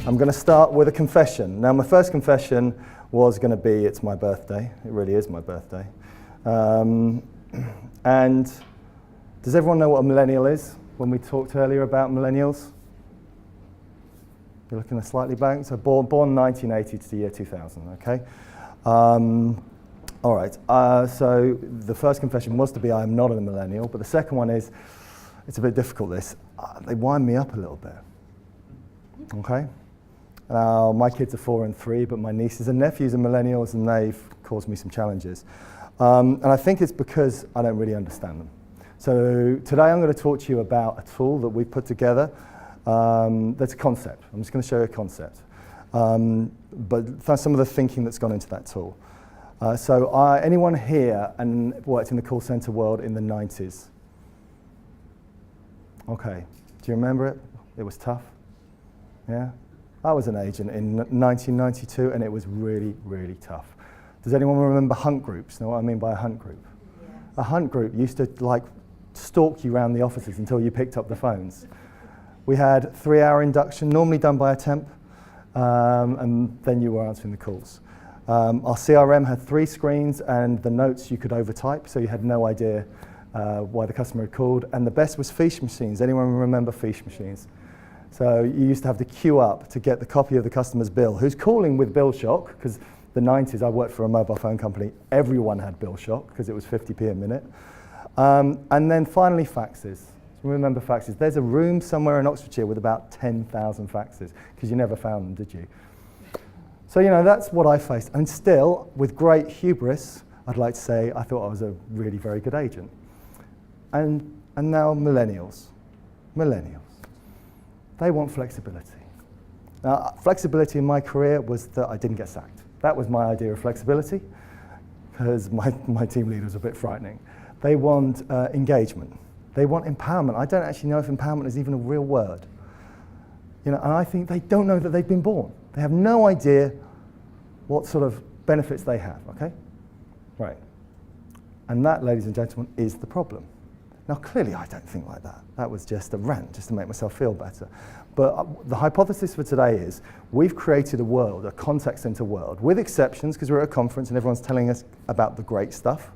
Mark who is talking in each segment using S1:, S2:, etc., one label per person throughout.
S1: I'm going to start with a confession. Now, my first confession was going to be it's my birthday. It really is my birthday. And does everyone know what a millennial is? When we talked earlier about millennials? You're looking at slightly back. So born 1980 to the year 2000, okay? All right, so the first confession was to be I am not a millennial, but the second one is, it's a bit difficult this, they wind me up a little bit, okay? Now, my kids are 4 and 3, but my nieces and nephews are millennials and they've caused me some challenges. And I think it's because I don't really understand them. So today I'm going to talk to you about a tool that we've put together that's a concept. I'm just going to show you a concept. But some of the thinking that's gone into that tool. So anyone here and worked in the call center world in the 90s? Okay, do you remember it? It was tough, yeah? I was an agent in 1992 and it was really, really tough. Does anyone remember hunt groups? Know what I mean by a hunt group? Yeah. A hunt group used to like stalk you around the offices until you picked up the phones. We had 3-hour induction, normally done by a temp, and then you were answering the calls. Our CRM had 3 screens and the notes you could overtype, so you had no idea why the customer had called. And the best was fiche machines. Anyone remember fiche machines? So you used to have to queue up to get the copy of the customer's bill, who's calling with bill shock, because the 90s, I worked for a mobile phone company, everyone had bill shock, because it was 50p a minute. And then finally faxes. Remember faxes? There's a room somewhere in Oxfordshire with about 10,000 faxes, because you never found them, did you? So, you know, that's what I faced. And still, with great hubris, I'd like to say I thought I was a really very good agent. And now millennials. They want flexibility. Now, flexibility in my career was that I didn't get sacked. That was my idea of flexibility, because my team leader was a bit frightening. They want engagement. They want empowerment. I don't actually know if empowerment is even a real word. You know, and I think they don't know that they've been born. They have no idea what sort of benefits they have, okay? Right. And that, ladies and gentlemen, is the problem. Now, clearly, I don't think like that. That was just a rant, just to make myself feel better. But the hypothesis for today is we've created a world, a contact center world, with exceptions, because we're at a conference and everyone's telling us about the great stuff.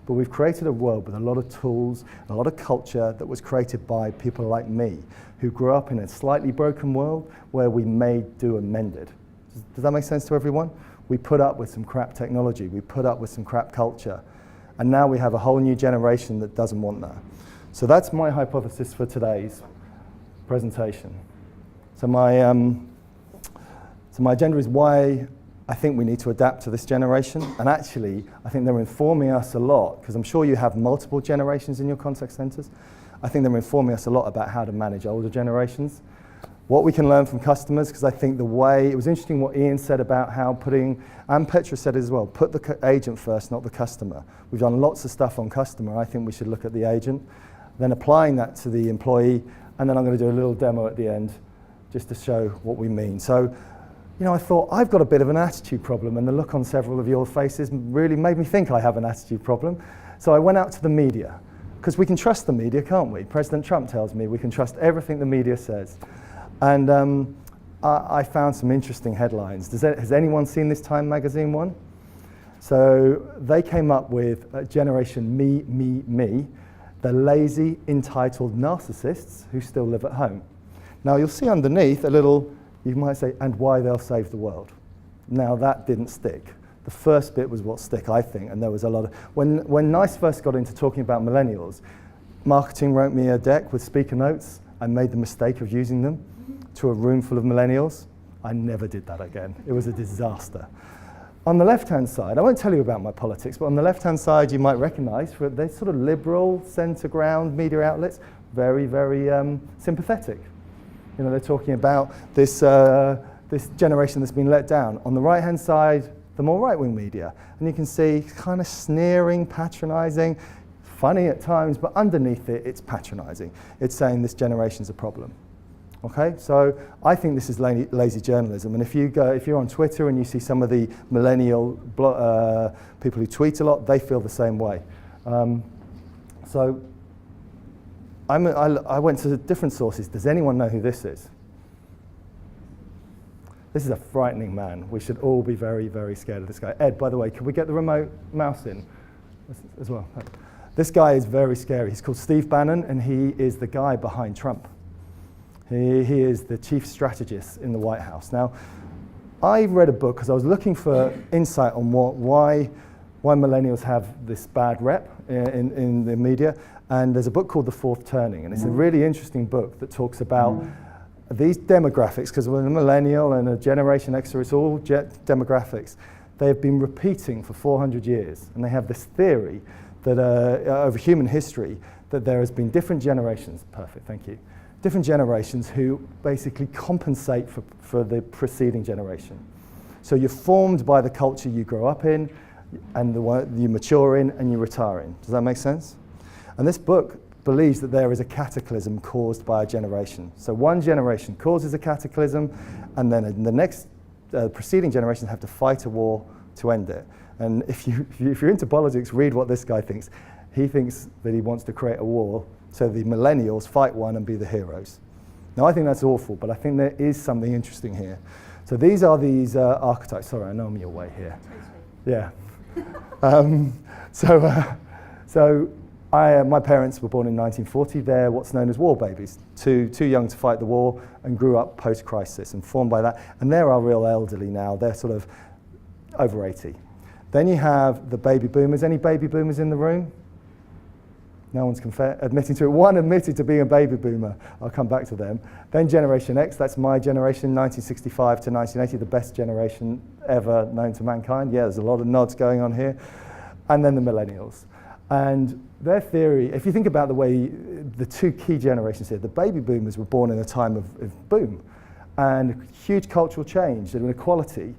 S1: But we've created a world with a lot of tools, a lot of culture that was created by people like me, who grew up in a slightly broken world where we made, do, and mended. Does that make sense to everyone? We put up with some crap technology, we put up with some crap culture, and now we have a whole new generation that doesn't want that. So that's my hypothesis for today's presentation. So my agenda is why I think we need to adapt to this generation, and actually I think they're informing us a lot, because I'm sure you have multiple generations in your contact centers. I think they're informing us a lot about how to manage older generations, what we can learn from customers, because I think the way, it was interesting what Ian said about how and Petra said it as well, put the agent first, not the customer. We've done lots of stuff on customer. I think we should look at the agent, then applying that to the employee, and then I'm going to do a little demo at the end just to show what we mean. So, you know, I thought I've got a bit of an attitude problem, and the look on several of your faces really made me think I have an attitude problem. So I went out to the media, because we can trust the media, can't we? President Trump tells me we can trust everything the media says. And I found some interesting headlines. Has anyone seen this Time magazine one? So they came up with Generation Me, the lazy, entitled narcissists who still live at home. Now you'll see underneath a little, you might say, and why they'll save the world. Now that didn't stick. The first bit was what stick, I think, and there was a lot of, when NICE first got into talking about millennials, marketing wrote me a deck with speaker notes. I made the mistake of using them to a room full of millennials. I never did that again. It was a disaster. On the left-hand side, I won't tell you about my politics, but on the left-hand side you might recognize, they're sort of liberal, centre-ground media outlets, very, very sympathetic. You know, they're talking about this generation that's been let down. On the right-hand side, the more right-wing media. And you can see kind of sneering, patronizing, funny at times, but underneath it, it's patronizing. It's saying this generation's a problem. Okay, so I think this is lazy journalism, and if you're on Twitter and you see some of the millennial people who tweet a lot, they feel the same way. So I went to different sources. Does anyone know who this is? This is a frightening man. We should all be very, very scared of this guy. Ed, by the way, can we get the remote mouse in as well? This guy is very scary. He's called Steve Bannon, and he is the guy behind Trump. He is the chief strategist in the White House. Now, I read a book because I was looking for insight on why millennials have this bad rep in the media. And there's a book called The Fourth Turning, and it's a really interesting book that talks about these demographics, because we're a millennial and a Generation X, it's all demographics. They have been repeating for 400 years, and they have this theory that over human history, that there has been different generations, perfect, thank you, different generations who basically compensate for the preceding generation. So you're formed by the culture you grow up in, and the one you mature in, and you retire in. Does that make sense? And this book believes that there is a cataclysm caused by a generation. So one generation causes a cataclysm, and then the next preceding generations have to fight a war to end it. And if you're into politics, read what this guy thinks. He thinks that he wants to create a war so the millennials fight one and be the heroes. Now, I think that's awful, but I think there is something interesting here. So these are these archetypes. Sorry, I know I'm your way here. Yeah. My parents were born in 1940. They're what's known as war babies, too young to fight the war, and grew up post-crisis and formed by that. And they're our real elderly now. They're sort of over 80. Then you have the baby boomers. Any baby boomers in the room? No one's admitting to it. One admitted to being a baby boomer. I'll come back to them. Then Generation X, that's my generation, 1965 to 1980, the best generation ever known to mankind. Yeah, there's a lot of nods going on here. And then the millennials. And their theory, if you think about the way the two key generations here, the baby boomers were born in a time of boom and huge cultural change and inequality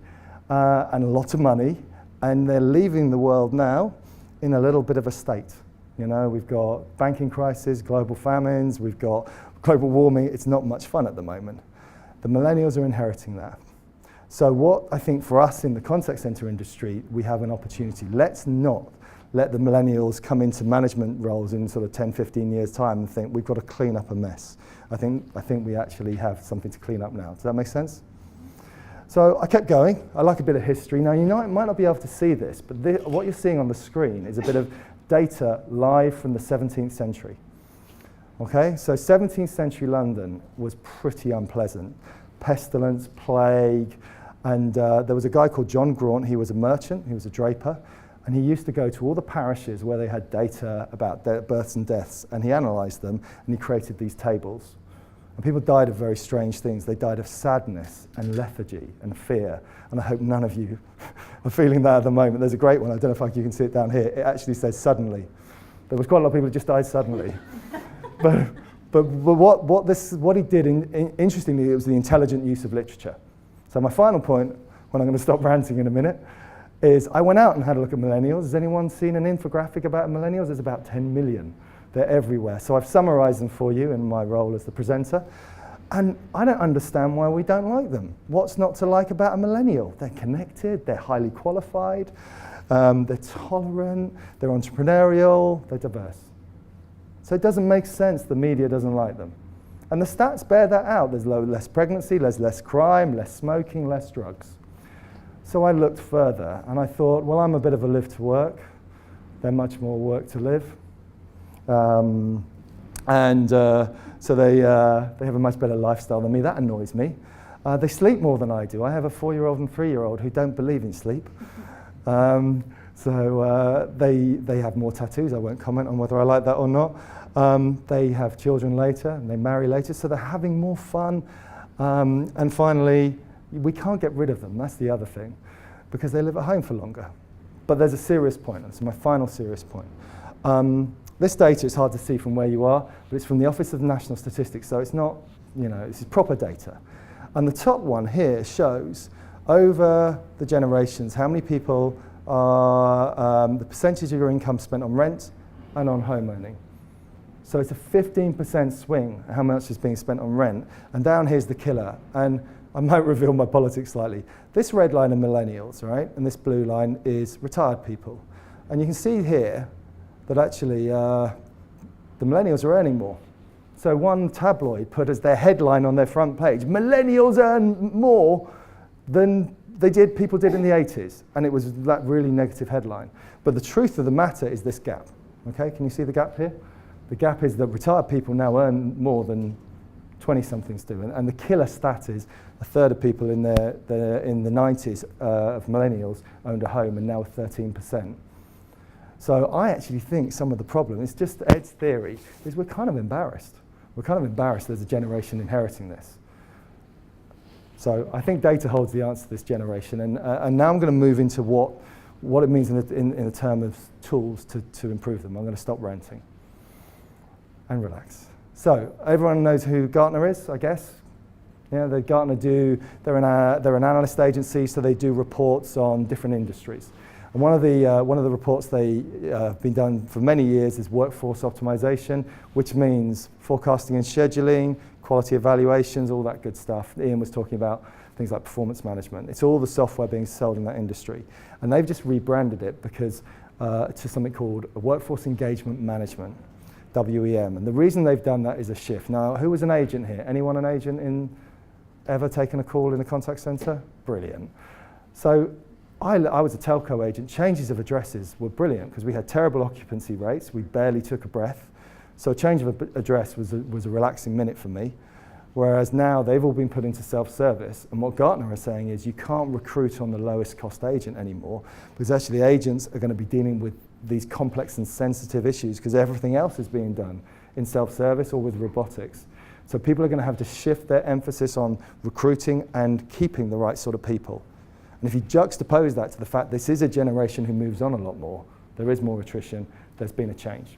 S1: and a lot of money, and they're leaving the world now in a little bit of a state. You know, we've got banking crisis, global famines, we've got global warming. It's not much fun at the moment. The millennials are inheriting that. So what I think for us in the contact center industry, we have an opportunity. Let's not let the millennials come into management roles in sort of 10, 15 years' time and think we've got to clean up a mess. I think we actually have something to clean up now. Does that make sense? So I kept going. I like a bit of history. Now, you might not be able to see this, but what you're seeing on the screen is a bit of data live from the 17th century. Okay, so 17th century London was pretty unpleasant. Pestilence, plague, and there was a guy called John Graunt. He was a merchant, he was a draper, and he used to go to all the parishes where they had data about births and deaths, and he analysed them, and he created these tables. And people died of very strange things. They died of sadness and lethargy and fear. And I hope none of you are feeling that at the moment. There's a great one. I don't know if you can see it down here. It actually says suddenly. There was quite a lot of people who just died suddenly. but what he did, interestingly, it was the intelligent use of literature. So my final point, when I'm going to stop ranting in a minute, is I went out and had a look at millennials. Has anyone seen an infographic about millennials? There's about 10 million. They're everywhere. So I've summarized them for you in my role as the presenter. And I don't understand why we don't like them. What's not to like about a millennial? They're connected, they're highly qualified, they're tolerant, they're entrepreneurial, they're diverse. So it doesn't make sense the media doesn't like them. And the stats bear that out. There's less pregnancy, there's less crime, less smoking, less drugs. So I looked further and I thought, well, I'm a bit of a live to work. They're much more work to live. So they have a much better lifestyle than me. That annoys me. They sleep more than I do. I have a 4-year-old and 3-year-old who don't believe in sleep. They have more tattoos. I won't comment on whether I like that or not. They have children later and they marry later, so they're having more fun. And finally, we can't get rid of them. That's the other thing, because they live at home for longer. But there's a serious point. That's my final serious point. This data is hard to see from where you are, but it's from the Office of National Statistics, so it's not, this is proper data. And the top one here shows over the generations how many people are, the percentage of your income spent on rent and on home owning. So it's a 15% swing how much is being spent on rent. And down here's the killer. And I might reveal my politics slightly. This red line are millennials, right? And this blue line is retired people. And you can see here that actually the millennials are earning more. So one tabloid put as their headline on their front page, millennials earn more than people did in the 80s. And it was that really negative headline. But the truth of the matter is this gap. Okay, can you see the gap here? The gap is that retired people now earn more than 20-somethings do. And the killer stat is a third of people in the 90s of millennials owned a home, and now 13%. So I actually think some of the problem, it's just Ed's theory, is we're kind of embarrassed. We're kind of embarrassed as a generation inheriting this. So I think data holds the answer to this generation. And now I'm going to move into what it means in the term of tools to improve them. I'm going to stop ranting and relax. So everyone knows who Gartner is, I guess. Yeah, they're an analyst agency, so they do reports on different industries. And one of the reports they have been done for many years is workforce optimization, which means forecasting and scheduling, quality evaluations, all that good stuff. Ian was talking about things like performance management. It's all the software being sold in that industry. And they've just rebranded it because to something called workforce engagement management, WEM. And the reason they've done that is a shift. Now, who was an agent here? Anyone an agent in ever taken a call in a contact center? Brilliant. So I was a telco agent. Changes of addresses were brilliant because we had terrible occupancy rates. We barely took a breath. So a change of address was a relaxing minute for me. Whereas now they've all been put into self-service. And what Gartner is saying is you can't recruit on the lowest cost agent anymore, because actually agents are going to be dealing with these complex and sensitive issues because everything else is being done in self-service or with robotics. So people are going to have to shift their emphasis on recruiting and keeping the right sort of people. And if you juxtapose that to the fact this is a generation who moves on a lot more, there is more attrition, there's been a change.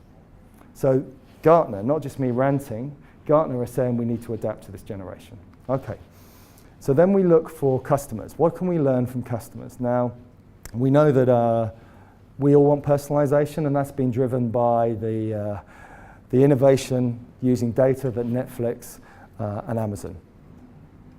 S1: So Gartner, not just me ranting, Gartner is saying we need to adapt to this generation. Okay, so then we look for customers. What can we learn from customers? Now, we know that we all want personalization, and that's been driven by the innovation using data that Netflix and Amazon.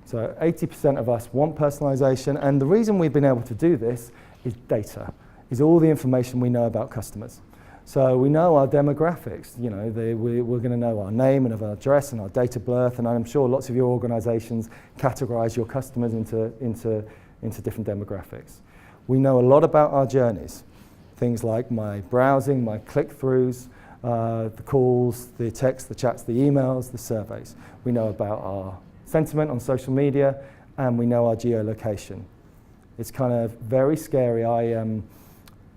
S1: So 80% of us want personalization, and the reason we've been able to do this is data, is all the information we know about customers. So we know our demographics, you know, we're going to know our name and our address and our date of birth, and I'm sure lots of your organizations categorize your customers into different demographics. We know a lot about our journeys, things like my browsing, my click-throughs, the calls, the texts, the chats, the emails, the surveys. We know about our sentiment on social media, and we know our geolocation. It's kind of very scary.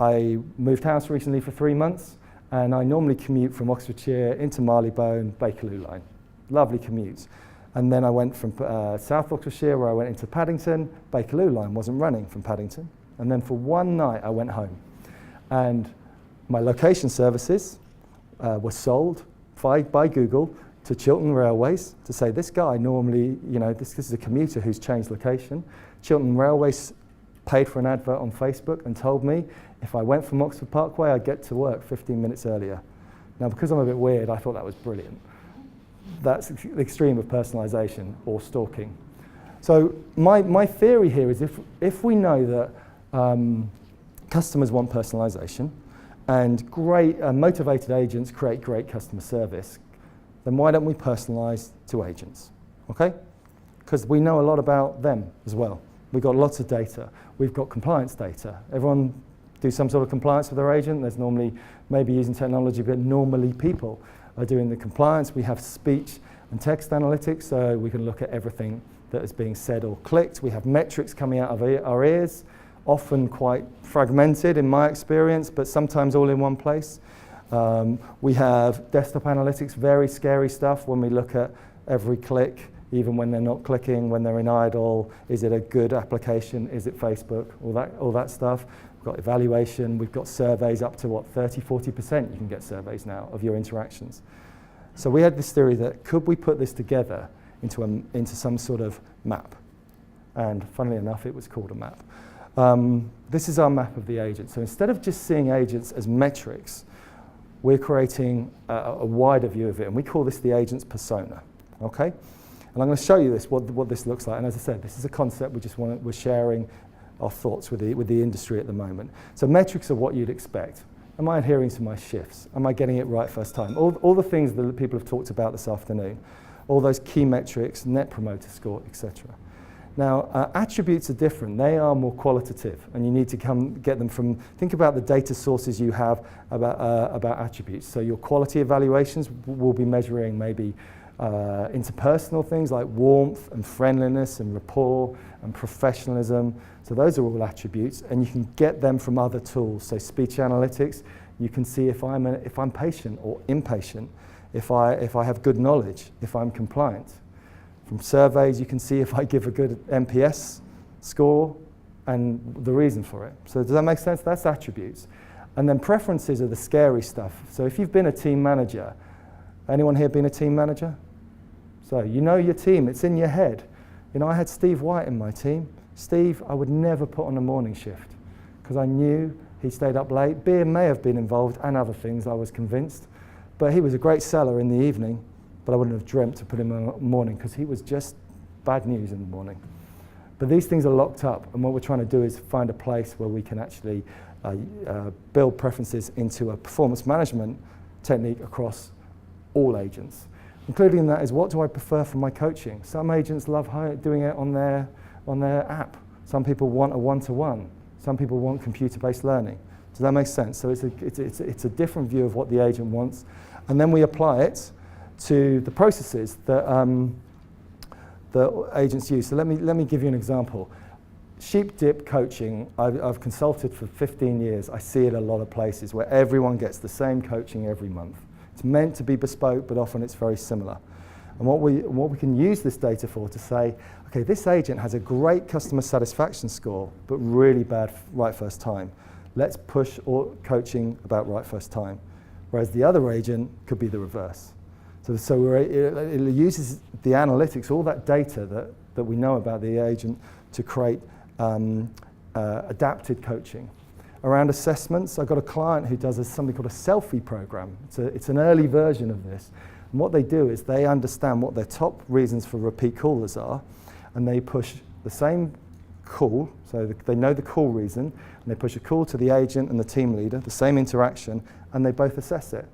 S1: I moved house recently for 3 months, and I normally commute from Oxfordshire into Marylebone, Bakerloo line. Lovely commutes. And then I went from South Oxfordshire, where I went into Paddington. Bakerloo line wasn't running from Paddington. And then for one night, I went home. And my location services were sold by Google to Chiltern Railways to say, this guy normally, you know, this is a commuter who's changed location. Chiltern Railways paid for an advert on Facebook and told me if I went from Oxford Parkway, I'd get to work 15 minutes earlier. Now, because I'm a bit weird, I thought that was brilliant. That's the extreme of personalization or stalking. So my theory here is if we know that customers want personalization and great motivated agents create great customer service, then why don't we personalize to agents, okay? Because we know a lot about them as well. We've got lots of data. We've got compliance data. Everyone do some sort of compliance with their agent. There's normally, maybe using technology, but normally people are doing the compliance. We have speech and text analytics, so we can look at everything that is being said or clicked. We have metrics coming out of our ears, often quite fragmented in my experience, but sometimes all in one place. We have desktop analytics, very scary stuff when we look at every click, even when they're not clicking, when they're in idle. Is it a good application? Is it Facebook? All that stuff. We've got evaluation. We've got surveys up to, 30-40% you can get surveys now of your interactions. So we had this theory that could we put this together into some sort of map? And funnily enough, it was called a map. This is our map of the agent. So instead of just seeing agents as metrics, we're creating a wider view of it, and we call this the agent's persona, okay? And I'm going to show you this, what this looks like. And as I said, this is a concept we're sharing our thoughts with the industry at the moment. So metrics are what you'd expect. Am I adhering to my shifts? Am I getting it right first time? All the things that people have talked about this afternoon, all those key metrics, net promoter score, etc. Now, attributes are different. They are more qualitative, and you need to get them from, think about the data sources you have about attributes. So your quality evaluations will be measuring maybe interpersonal things like warmth and friendliness and rapport and professionalism. So those are all attributes, and you can get them from other tools. So speech analytics, you can see if I'm patient or impatient, if I have good knowledge, if I'm compliant. From surveys, you can see if I give a good NPS score and the reason for it. So does that make sense? That's attributes. And then preferences are the scary stuff. So if you've been a team manager, anyone here been a team manager? So you know your team, it's in your head. You know, I had Steve White in my team. Steve, I would never put on a morning shift because I knew he stayed up late. Beer may have been involved and other things, I was convinced. But he was a great seller in the evening, but I wouldn't have dreamt to put him in the morning because he was just bad news in the morning. But these things are locked up, and what we're trying to do is find a place where we can actually build preferences into a performance management technique across all agents. Including in that is, what do I prefer for my coaching? Some agents love doing it on their app. Some people want a one-to-one. Some people want computer-based learning. Does that make sense? So it's a different view of what the agent wants, and then we apply it to the processes that agents use. So let me give you an example. Sheep dip coaching, I've consulted for 15 years. I see it a lot of places where everyone gets the same coaching every month. It's meant to be bespoke, but often it's very similar. And what we can use this data for to say, okay, this agent has a great customer satisfaction score, but really bad right first time. Let's push coaching about right first time. Whereas the other agent could be the reverse. So it uses the analytics, all that data that we know about the agent, to create adapted coaching. Around assessments, I've got a client who does something called a selfie program. It's an early version of this. And what they do is they understand what their top reasons for repeat callers are, and they push the same call, so they know the call reason, and they push a call to the agent and the team leader, the same interaction, and they both assess it.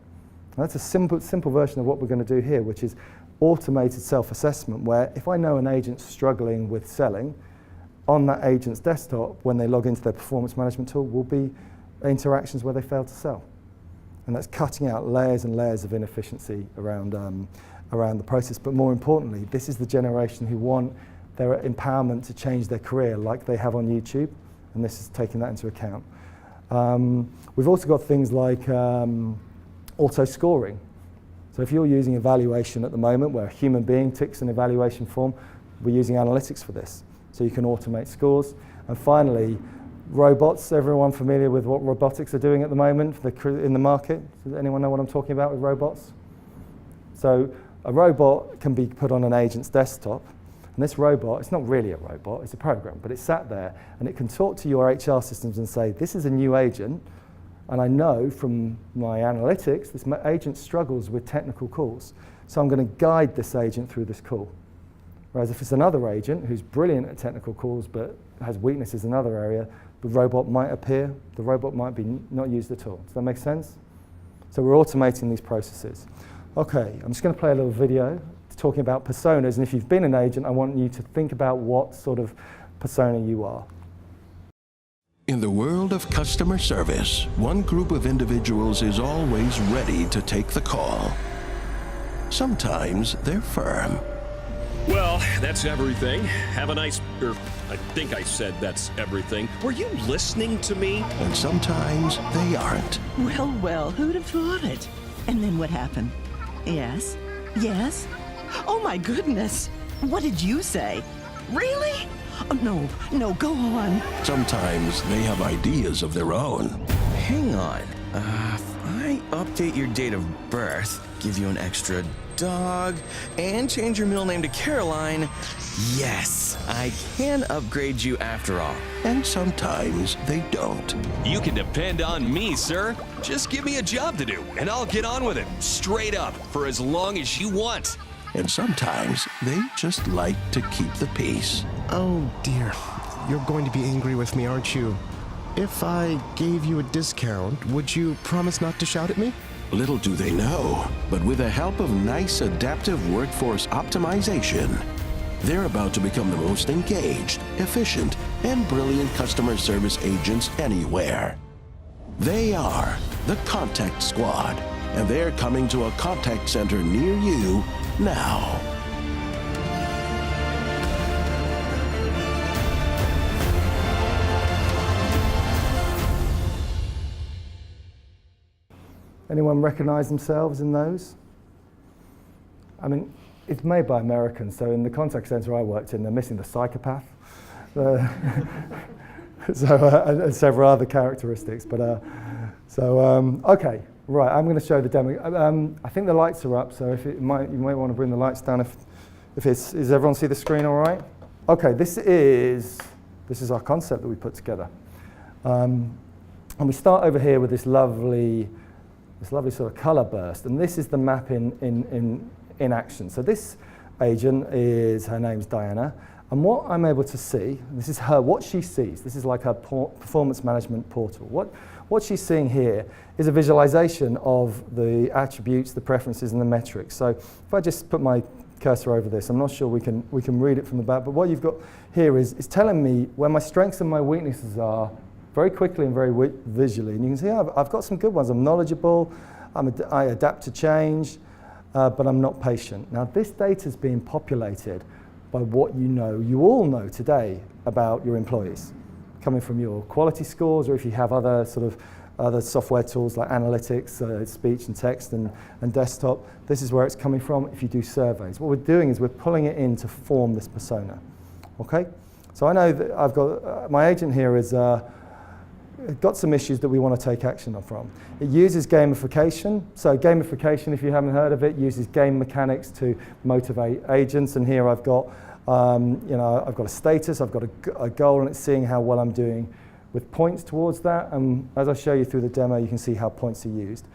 S1: And that's a simple version of what we're going to do here, which is automated self-assessment, where if I know an agent's struggling with selling, on that agent's desktop, when they log into their performance management tool, will be interactions where they fail to sell. And that's cutting out layers and layers of inefficiency around the process. But more importantly, this is the generation who want their empowerment to change their career like they have on YouTube, and this is taking that into account. We've also got things like auto-scoring. So if you're using evaluation at the moment, where a human being ticks an evaluation form, we're using analytics for this. So you can automate scores. And finally, robots. Everyone familiar with what robotics are doing at the moment in the market? Does anyone know what I'm talking about with robots? So a robot can be put on an agent's desktop, and this robot, it's not really a robot, it's a program, but it's sat there, and it can talk to your HR systems and say, this is a new agent, and I know from my analytics, this agent struggles with technical calls, so I'm going to guide this agent through this call. Whereas if it's another agent who's brilliant at technical calls but has weaknesses in another area, the robot might appear, the robot might be not used at all. Does that make sense? So we're automating these processes. Okay, I'm just going to play a little video talking about personas, and if you've been an agent, I want you to think about what sort of persona you are.
S2: In the world of customer service, one group of individuals is always ready to take the call. Sometimes they're firm.
S3: Well, that's everything. Have a nice, I think I said that's everything. Were you listening to me?
S2: And sometimes they aren't.
S4: Well, who'd have thought it? And then what happened? Yes? Yes? Oh my goodness! What did you say? Really? Oh, no, go on.
S2: Sometimes they have ideas of their own.
S5: Hang on. If I update your date of birth, give you an extra dog, and change your middle name to Caroline, yes, I can upgrade you after all.
S2: And sometimes they don't.
S3: You can depend on me, sir. Just give me a job to do, and I'll get on with it, straight up, for as long as you want.
S2: And sometimes they just like to keep the peace.
S6: Oh dear, you're going to be angry with me, aren't you? If I gave you a discount, would you promise not to shout at me?
S2: Little do they know, but with the help of NICE Adaptive Workforce Optimization, they're about to become the most engaged, efficient, and brilliant customer service agents anywhere. They are the Contact Squad, and they're coming to a contact center near you now.
S1: Anyone recognize themselves in those? I mean, it's made by Americans, so in the contact center I worked in, they're missing the psychopath. And several other characteristics. But okay, right. I'm going to show the demo. I think the lights are up, so if you might want to bring the lights down. Does everyone see the screen all right? Okay, this is our concept that we put together, and we start over here with this lovely sort of color burst, and this is the map in action. So this agent her name's Diana. And what I'm able to see, this is what she sees. This is like her performance management portal. What she's seeing here is a visualization of the attributes, the preferences, and the metrics. So if I just put my cursor over this, I'm not sure we can read it from the back, but what you've got here is telling me where my strengths and my weaknesses are very quickly and very visually. And you can see I've got some good ones. I'm knowledgeable, I adapt to change, but I'm not patient. Now this data is being populated by what you all know today about your employees, coming from your quality scores, or if you have other software tools like analytics, speech and text and desktop, this is where it's coming from if you do surveys. What we're doing is we're pulling it in to form this persona, okay? So I know that I've got, my agent here has got some issues that we want to take action on from. It uses gamification. So gamification, if you haven't heard of it, uses game mechanics to motivate agents. And here I've got, I've got a status, I've got a goal, and it's seeing how well I'm doing with points towards that. And as I show you through the demo, you can see how points are used.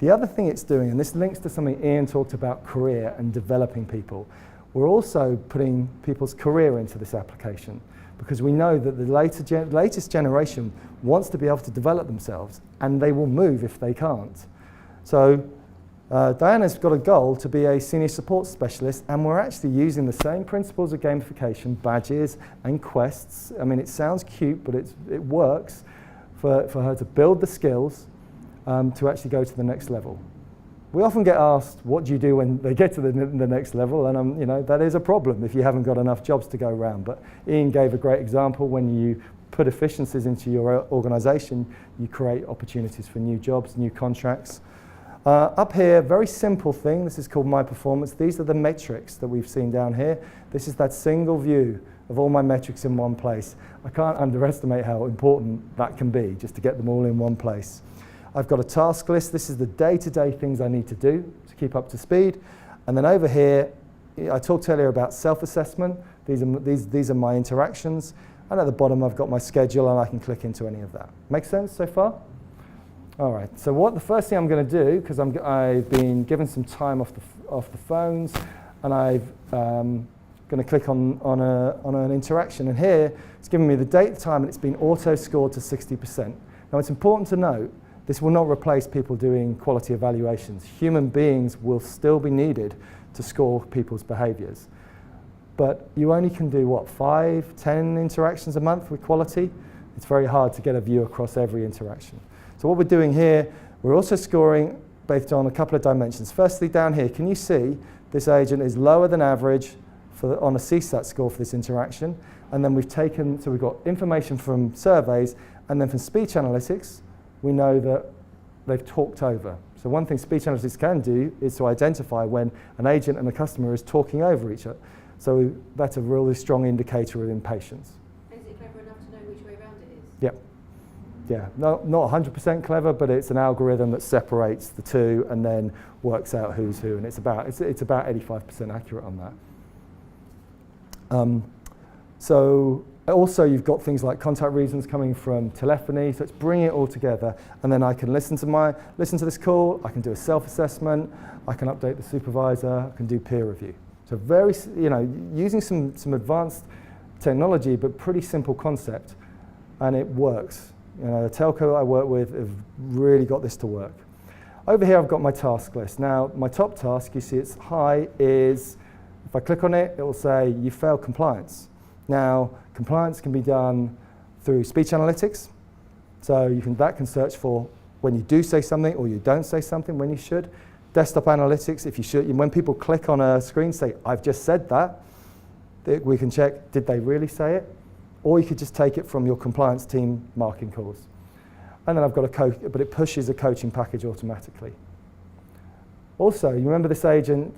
S1: The other thing it's doing, and this links to something Ian talked about, career and developing people. We're also putting people's career into this application, because we know that the latest generation wants to be able to develop themselves, and they will move if they can't. So Diana's got a goal to be a senior support specialist, and we're actually using the same principles of gamification, badges and quests. I mean, it sounds cute, but it works for her to build the skills to actually go to the next level. We often get asked, what do you do when they get to the next level? And that is a problem if you haven't got enough jobs to go around. But Ian gave a great example. When you put efficiencies into your organization, you create opportunities for new jobs, new contracts. Up here, very simple thing. This is called My Performance. These are the metrics that we've seen down here. This is that single view of all my metrics in one place. I can't underestimate how important that can be, just to get them all in one place. I've got a task list. This is the day-to-day things I need to do to keep up to speed. And then over here, I talked earlier about self-assessment. These are my interactions. And at the bottom, I've got my schedule, and I can click into any of that. Make sense so far? All right. So the first thing I'm going to do, because I've been given some time off the phones, and I'm going to click on an interaction. And here, it's giving me the date, the time, and it's been auto-scored to 60%. Now, it's important to note, this will not replace people doing quality evaluations. Human beings will still be needed to score people's behaviors. But you only can do, 5, 10 interactions a month with quality? It's very hard to get a view across every interaction. So what we're doing here, we're also scoring based on a couple of dimensions. Firstly, down here, can you see this agent is lower than average on a CSAT score for this interaction? And then we've got information from surveys, and then from speech analytics, we know that they've talked over. So one thing speech analytics can do is to identify when an agent and a customer is talking over each other. So that's a really strong indicator of impatience.
S7: Is it clever enough to know which way around it is?
S1: Yep. Yeah, not 100% clever, but it's an algorithm that separates the two and then works out who's who, and it's about 85% accurate on that. So also you've got things like contact reasons coming from telephony, so it's bringing it all together, and then I can listen to this call, I can do a self-assessment, I can update the supervisor, I can do peer review. So very, using some advanced technology, but pretty simple concept, and it works You know, the telco I work with have really got this to work. Over here I've got my task list. Now my top task, you see it's high, is if I click on it, it will say you failed compliance. Now compliance can be done through speech analytics. So that can search for when you do say something or you don't say something when you should. Desktop analytics, if you should, when people click on a screen, say, I've just said that, we can check, did they really say it? Or you could just take it from your compliance team marking calls. And then I've got a coach, but it pushes a coaching package automatically. Also, you remember this agent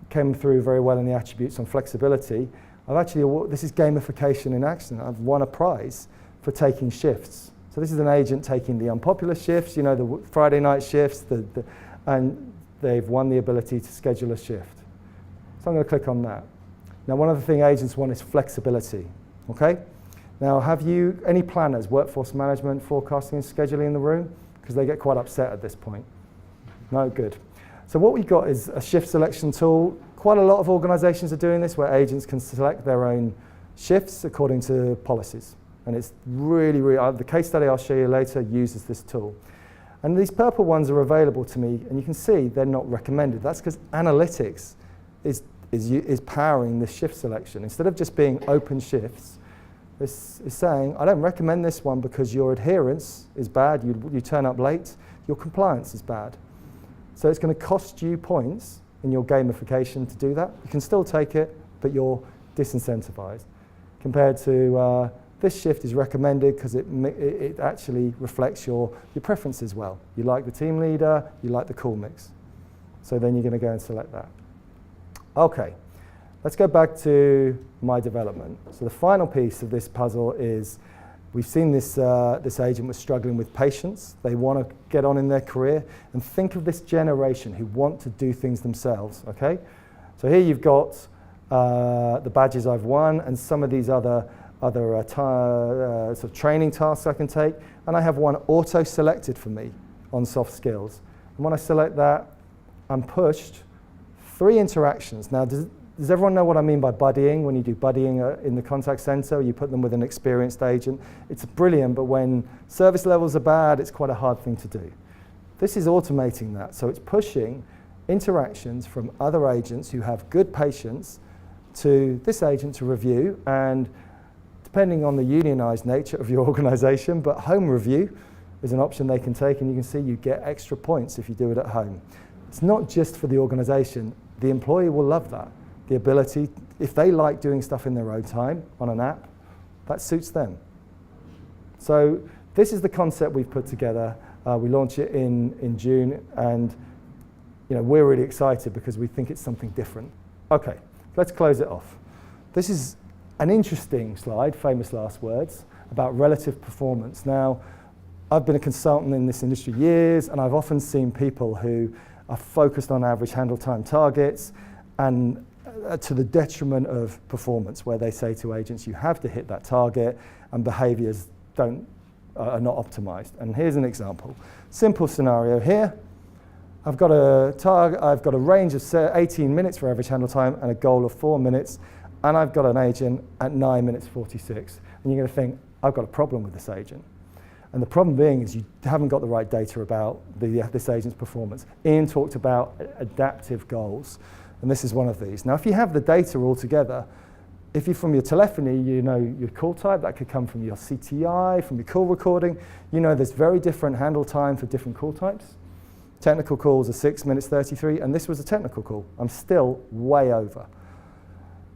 S1: came through very well in the attributes on flexibility. This is gamification in action. I've won a prize for taking shifts. So this is an agent taking the unpopular shifts, you know, the Friday night shifts, and they've won the ability to schedule a shift. So I'm going to click on that. Now, one other thing agents want is flexibility, okay? Now, have you any planners, workforce management, forecasting and scheduling in the room? Because they get quite upset at this point. No, good. So what we've got is a shift selection tool. Quite a lot of organizations are doing this where agents can select their own shifts according to policies. And it's really, the case study I'll show you later uses this tool. And these purple ones are available to me, and you can see they're not recommended. That's because analytics is powering this shift selection. Instead of just being open shifts, this is saying, I don't recommend this one because your adherence is bad, you turn up late, your compliance is bad. So it's going to cost you points in your gamification to do that. You can still take it, but you're disincentivized. Compared to this shift is recommended because it actually reflects your preferences well. You like the team leader, you like the call mix. So then you're going to go and select that. Okay, let's go back to my development. So the final piece of this puzzle is we've seen this agent was struggling with patience. They want to get on in their career, and think of this generation who want to do things themselves, okay? So here you've got the badges I've won and some of these other sort of training tasks I can take, and I have one auto-selected for me on soft skills. And when I select that, I'm pushed 3 interactions. Now, does everyone know what I mean by buddying? When you do buddying in the contact center, you put them with an experienced agent. It's brilliant, but when service levels are bad, it's quite a hard thing to do. This is automating that, so it's pushing interactions from other agents who have good patience to this agent to review, and depending on the unionized nature of your organization, but home review is an option they can take, and you can see you get extra points if you do it at home. It's not just for the organization. The employee will love that. The ability, if they like doing stuff in their own time on an app, that suits them. So this is the concept we've put together. We launch it in June, and we're really excited because we think it's something different. Okay, let's close it off. This is an interesting slide, famous last words, about relative performance. Now, I've been a consultant in this industry years, and I've often seen people who are focused on average handle time targets and to the detriment of performance, where they say to agents, you have to hit that target, and behaviors are not optimized. And here's an example. Simple scenario here. I've got a range of 18 minutes for average handle time and a goal of 4 minutes, and I've got an agent at 9 minutes 46. And you're going to think, I've got a problem with this agent. And the problem being is you haven't got the right data about this agent's performance. Ian talked about adaptive goals, and this is one of these. Now, if you have the data all together, if you're from your telephony, you know your call type, that could come from your CTI, from your call recording. You know there's very different handle time for different call types. Technical calls are 6 minutes 33, and this was a technical call. I'm still way over.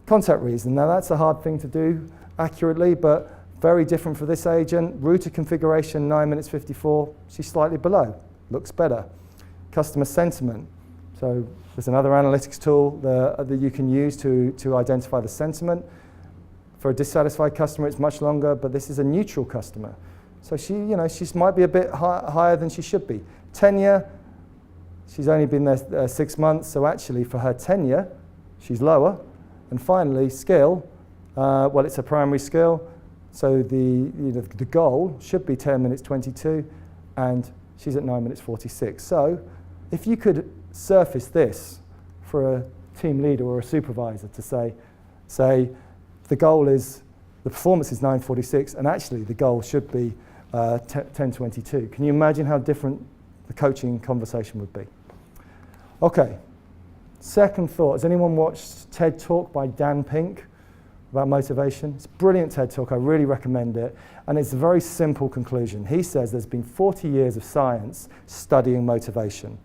S1: Contact reason, now that's a hard thing to do accurately, but very different for this agent. Router configuration, 9 minutes 54, she's slightly below, looks better. Customer sentiment, so there's another analytics tool that you can use to identify the sentiment. For a dissatisfied customer, it's much longer, but this is a neutral customer. So she might be a bit higher than she should be. Tenure, she's only been there 6 months, so actually for her tenure, she's lower. And finally, skill, well, it's a primary skill, so the goal should be 10 minutes 22, and she's at 9 minutes 46. So if you could surface this for a team leader or a supervisor to say the goal is The performance is 946, and actually the goal should be 1022. Can you imagine how different the coaching conversation would be? Okay, second thought. Has anyone watched TED Talk by Dan Pink about motivation? It's a brilliant TED Talk. I really recommend it. And it's a very simple conclusion. He says there's been 40 years of science studying motivation.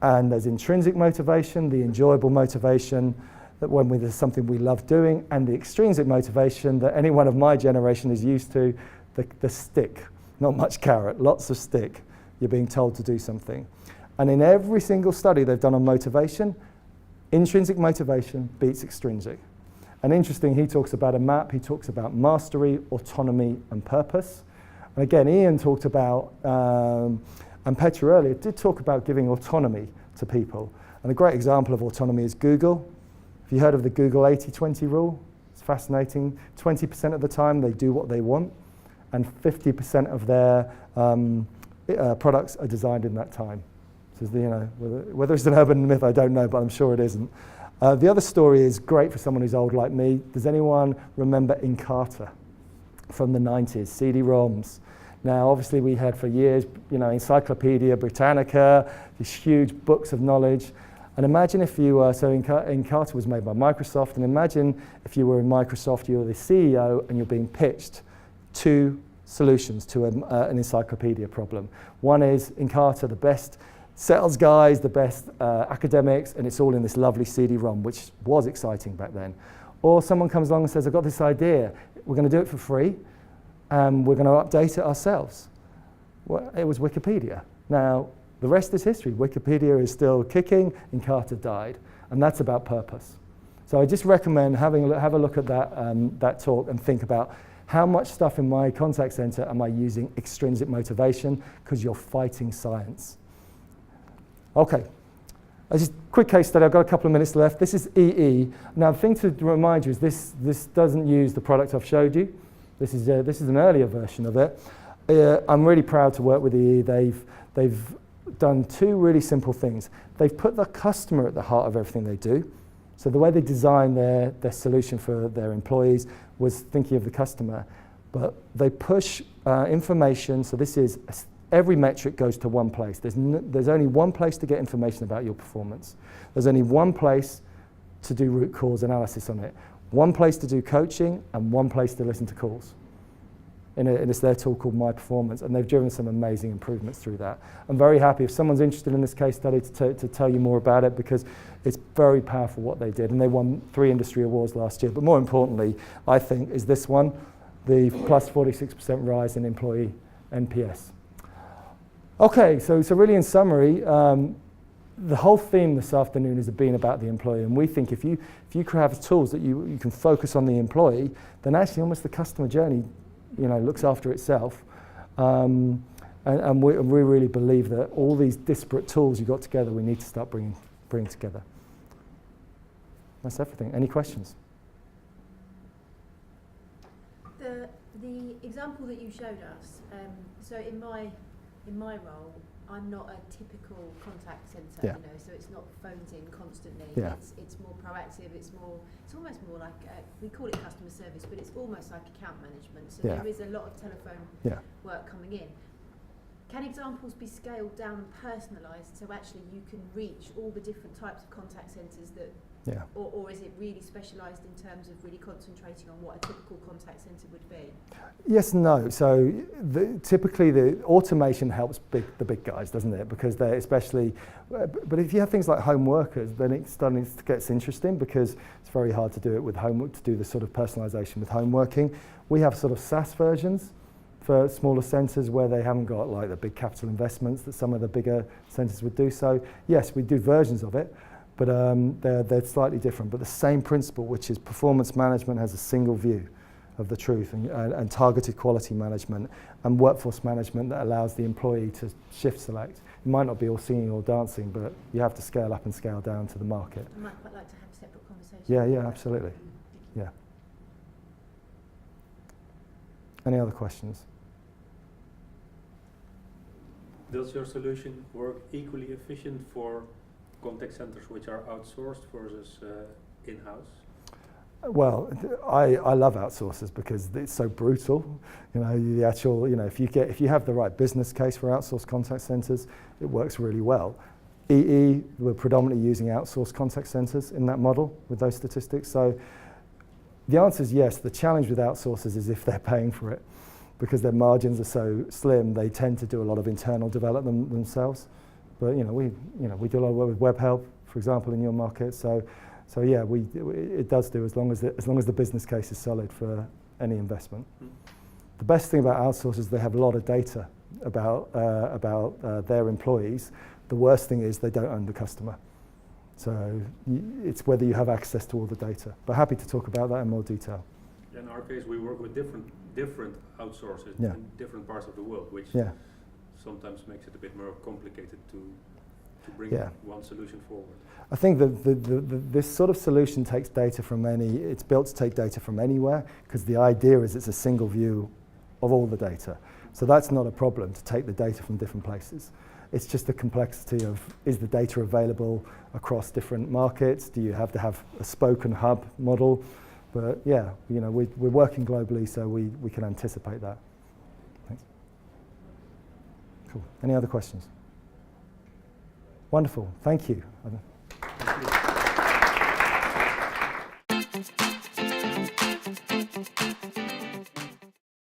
S1: And there's intrinsic motivation, the enjoyable motivation, that when there's something we love doing, and the extrinsic motivation that anyone of my generation is used to, the stick. Not much carrot, lots of stick. You're being told to do something. And in every single study they've done on motivation, intrinsic motivation beats extrinsic. And interesting, he talks about a map, he talks about mastery, autonomy, and purpose. And again, Ian talked about, and Petra earlier did talk about giving autonomy to people. And a great example of autonomy is Google. Have you heard of the Google 80-20 rule? It's fascinating. 20% of the time they do what they want, and 50% of their products are designed in that time. So, whether it's an urban myth, I don't know, but I'm sure it isn't. The other story is great for someone who's old like me. Does anyone remember Encarta from the 90s, CD-ROMs? Now, obviously, we had for years, Encyclopedia Britannica, these huge books of knowledge. And imagine if you were, so Encarta was made by Microsoft, and imagine if you were in Microsoft, you were the CEO, and you're being pitched two solutions to an encyclopedia problem. One is Encarta, the best sales guys, the best academics, and it's all in this lovely CD-ROM, which was exciting back then. Or someone comes along and says, I've got this idea, we're going to do it for free, and we're going to update it ourselves. Well, it was Wikipedia. Now, the rest is history. Wikipedia is still kicking, Encarta died, and that's about purpose. So I just recommend have a look at that talk and think about how much stuff in my contact center am I using extrinsic motivation, because you're fighting science. Okay, just a quick case study. I've got a couple of minutes left. This is EE. Now, the thing to remind you is this doesn't use the product I've showed you. This is an earlier version of it. I'm really proud to work with EE. They've done two really simple things. They've put the customer at the heart of everything they do. So the way they design their solution for their employees was thinking of the customer. But they push information, so this is every metric goes to one place. There's only one place to get information about your performance. There's only one place to do root cause analysis on it. One place to do coaching and one place to listen to calls. And it's their tool called My Performance, and they've driven some amazing improvements through that. I'm very happy if someone's interested in this case study to tell you more about it, because it's very powerful what they did, and they won 3 industry awards last year. But more importantly, I think, is this one, the plus 46% rise in employee NPS. Okay, so really in summary, the whole theme this afternoon has been about the employee, and we think if you could have tools that you can focus on the employee, then actually almost the customer journey looks after itself. And we really believe that all these disparate tools you got together, we need to start bringing together. That's everything. Any questions?
S7: The example that you showed us, so in my role, I'm not a typical contact centre, so it's not phones in constantly.
S1: Yeah.
S7: It's more proactive. It's almost more like we call it customer service, but it's almost like account management. So there is a lot of telephone work coming in. Can examples be scaled down and personalised so actually you can reach all the different types of contact centres that, or is it really specialised in terms of really concentrating on what a typical contact centre would be? Yes and no.
S1: So typically the automation helps the big guys, doesn't it? Because they're especially, but if you have things like home workers, then it starting to get interesting, because it's very hard to do it with homework, to do the sort of personalisation with home working. We have sort of SaaS versions for smaller centres where they haven't got like the big capital investments that some of the bigger centres would do. So yes, we do versions of it, but they're slightly different. But the same principle, which is performance management has a single view of the truth, and targeted quality management and workforce management that allows the employee to shift select. It might not be all singing or dancing, but you have to scale up and scale down to the market.
S7: I might quite like to have separate conversations.
S1: Yeah, absolutely. Yeah. Any other questions?
S8: Does your solution work equally efficient for contact centers which are outsourced versus in-house?
S1: Well, I love outsourcers because it's so brutal. You know, the actual, you know, if you have the right business case for outsourced contact centers, it works really well. EE, we're predominantly using outsourced contact centers in that model with those statistics. So the answer is yes. The challenge with outsourcers is if they're paying for it, because their margins are so slim, they tend to do a lot of internal development themselves. But we do a lot of work with Webhelp, for example, in your market. So yeah, it does do as long as the business case is solid for any investment. The best thing about outsourcers is they have a lot of data about their employees. The worst thing is they don't own the customer. So it's whether you have access to all the data. But happy to talk about that in more detail.
S8: In our case, we work with different outsourcers in different parts of the world, which sometimes makes it a bit more complicated to bring one solution forward.
S1: I think this sort of solution takes data from it's built to take data from anywhere, because the idea is it's a single view of all the data. So that's not a problem to take the data from different places. It's just the complexity of, is the data available across different markets? Do you have to have a spoke and hub model? But yeah, we're working globally, so we can anticipate that. Thanks. Cool. Any other questions? Wonderful. Thank you.
S8: Thank you.